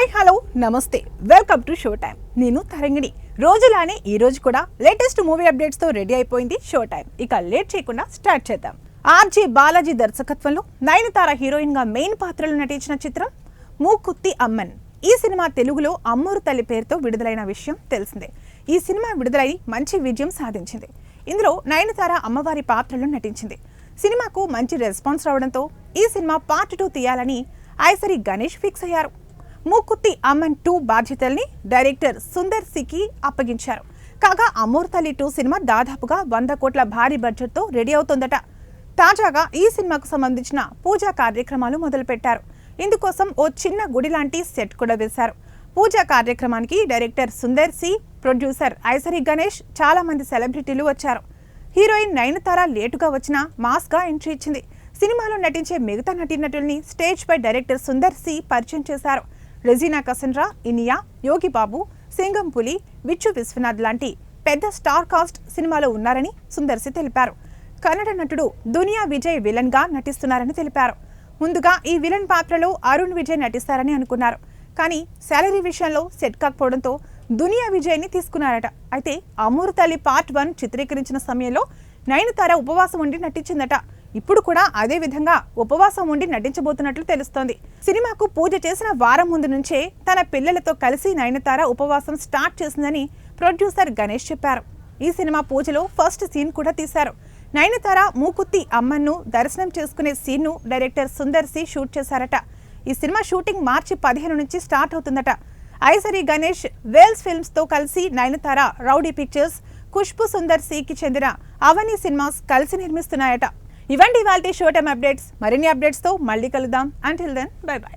Hi hello నమస్తే welcome to show time. నేను తరంగిణి. రోజులానే ఈ రోజు కూడా లేటెస్ట్ మూవీ అప్డేట్స్ తో రెడీ అయిపోయింది షో టైం. ఇక లేట్ చేయకుండా స్టార్ట్ చేద్దాం. ఆర్జే బాలాజీ దర్శకత్వంలో నయనతార హీరోయిన్ గా మెయిన్ పాత్రలో నటించిన చిత్రం మూకుత్తి అమ్మన్. ఈ సినిమా తెలుగులో అమ్మూరు తల్లి పేరుతో విడుదలైన విషయం తెలిసిందే. ఈ సినిమా విడుదలై మంచి విజయం సాధించింది. ఇందులో నయనతార అమ్మవారి పాత్రలో నటించింది. సినిమాకు మంచి రెస్పాన్స్ రావడంతో ఈ సినిమా పార్ట్ 2 తీయాలని ఐసరి గణేష్ ఫిక్స్ అయ్యారు. మూకుత్తి అమ్మన్ 2 బాధ్యతల్ని డైరెక్టర్ సుందర్ సికి అప్పగించారు. కాగా అమ్మూరు తల్లి 2 సినిమా దాదాపుగా 100 కోట్ల భారీ బడ్జెట్తో రెడీ అవుతోందట. తాజాగా ఈ సినిమాకు సంబంధించిన పూజా కార్యక్రమాలు మొదలుపెట్టారు. ఇందుకోసం ఓ చిన్న గుడి లాంటి సెట్ కూడా వేశారు. పూజా కార్యక్రమానికి director Sundar C, producer Isari Ganesh, చాలా మంది సెలబ్రిటీలు వచ్చారు. హీరోయిన్ నయనతార లేటుగా వచ్చినా మాస్గా ఎంట్రీ ఇచ్చింది. సినిమాలో నటించే మిగతా నటీనటుల్ని స్టేజ్ పై డైరెక్టర్ సుందర్ సి పరిచయం చేశారు. రెజీనా కసండ్రా, ఇనియా, యోగి బాబు, సింగం పులి, విచ్చు విశ్వనాథ్ లాంటి పెద్ద స్టార్ కాస్ట్ సినిమాలో ఉన్నారని సుందర్ సి తెలిపారు. కన్నడ నటుడు దునియా విజయ్ విలన్ గా నటిస్తున్నారని తెలిపారు. ముందుగా ఈ విలన్ పాత్రలో అరుణ్ విజయ్ నటిస్తారని అనుకున్నారు. కానీ శాలరీ విషయంలో సెట్ కాకపోవడంతో దునియా విజయ్ని తీసుకున్నారట. అయితే అమ్మూరు తల్లి పార్ట్ 1 చిత్రీకరించిన సమయంలో నయనతార ఉపవాసం ఉండి నటించిందట. ఇప్పుడు కూడా అదే విధంగా ఉపవాసం ఉండి నటించబోతున్నట్లు తెలుస్తోంది. సినిమాకు పూజ చేసిన వారం ముందు నుంచే తన పిల్లలతో కలిసి నయనతార ఉపవాసం స్టార్ట్ చేసిందని ప్రొడ్యూసర్ గణేష్ చెప్పారు. ఈ సినిమా పూజలో ఫస్ట్ సీన్ కూడా తీశారు. నయనతార మూకుత్తి అమ్మన్ను దర్శనం చేసుకునే సీన్ను డైరెక్టర్ సుందర్ సి షూట్ చేశారట. ఈ సినిమా షూటింగ్ మార్చి 15 నుంచి స్టార్ట్ అవుతుందట. ఐసరి గణేష్ వేల్స్ ఫిల్మ్స్ తో కలిసి నయనతార, రౌడీ పిక్చర్స్, ఖుష్బు సుందర్ సికి చెందిన అవని సినిమాస్ కలిసి నిర్మిస్తున్నాయట. ఇవండి ఇవాల్టి షో టైం అప్డేట్స్. మరిన్ని అప్డేట్స్ తో మళ్ళీ కలుద్దాం. Until then bye by.